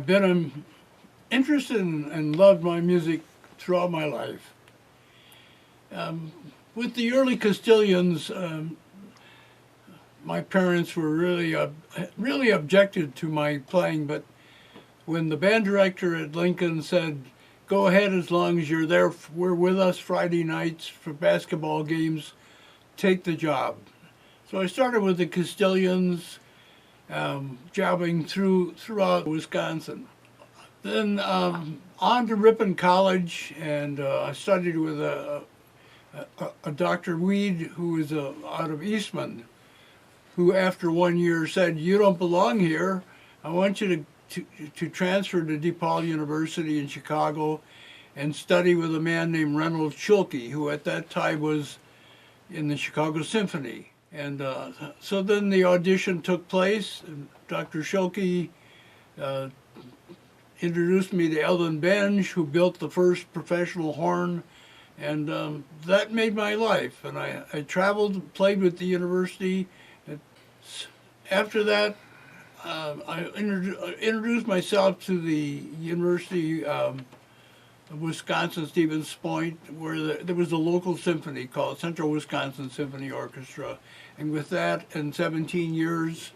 I've been interested in and loved my music throughout my life. With the early Castilians, my parents were really objected to my playing, but when the band director at Lincoln said, "Go ahead as long as you're there. We're with us Friday nights for basketball games. Take the job." So I started with the Castilians, jobbing throughout Wisconsin. Then on to Ripon College, and I studied with a Dr. Weed, who is out of Eastman, who after 1 year said, "You don't belong here. I want you to transfer to DePaul University in Chicago and study with a man named Reynolds Schulke, who at that time was in the Chicago Symphony." And so then the audition took place. And Dr. Schulke introduced me to Eldon Benge, who built the first professional horn, and that made my life. And I traveled, played with the university. After that, I introduced myself to the University of Wisconsin Stevens Point, where there was a local symphony called Central Wisconsin Symphony Orchestra. And with that, in 17 years,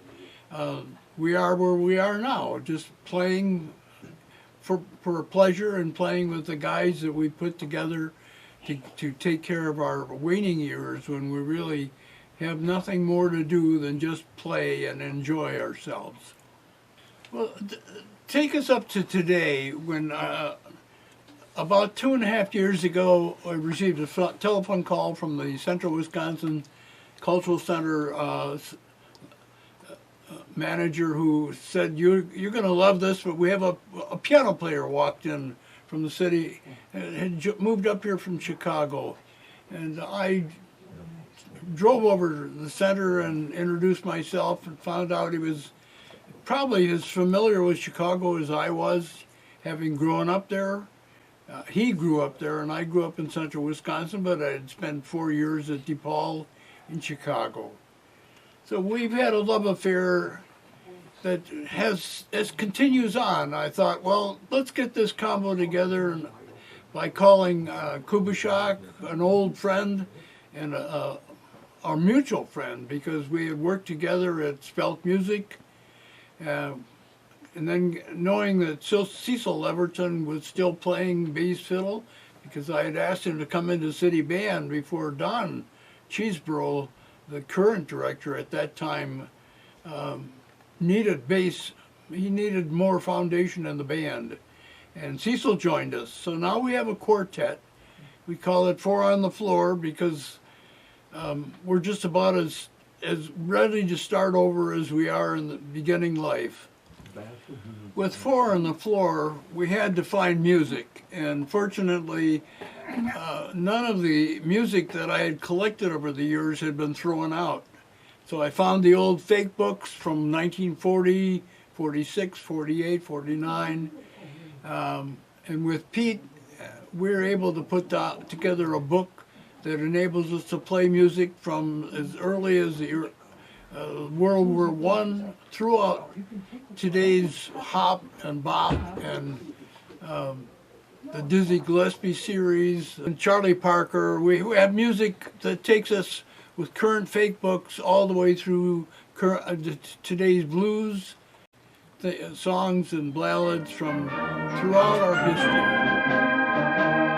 we are where we are now, just playing for pleasure and playing with the guys that we put together to take care of our waning years when we really have nothing more to do than just play and enjoy ourselves. Well, take us up to today when about 2.5 years ago, I received a telephone call from the Central Wisconsin Cultural Center manager who said, you're going to love this, but we have a piano player walked in from the city, had moved up here from Chicago. And I drove over to the center and introduced myself and found out he was probably as familiar with Chicago as I was, having grown up there. He grew up there, and I grew up in Central Wisconsin, but I had spent 4 years at DePaul in Chicago. So we've had a love affair that continues on. I thought, well, let's get this combo together, and by calling Kubishak, an old friend, and our mutual friend, because we had worked together at Spelt Music, and then knowing that Cecil Leverton was still playing bass fiddle, because I had asked him to come into City Band before Don Cheeseborough, the current director at that time, needed bass. He needed more foundation in the band. And Cecil joined us. So now we have a quartet. We call it Four on the Floor because we're just about as ready to start over as we are in the beginning life. With Four on the Floor, we had to find music, and fortunately, none of the music that I had collected over the years had been thrown out. So I found the old fake books from 1940, 46, 48, 49, and with Pete, we were able to put together a book that enables us to play music from as early as the World War I throughout today's hop and bop and the Dizzy Gillespie series and Charlie Parker. We have music that takes us with current fake books all the way through today's blues, songs and ballads from throughout our history.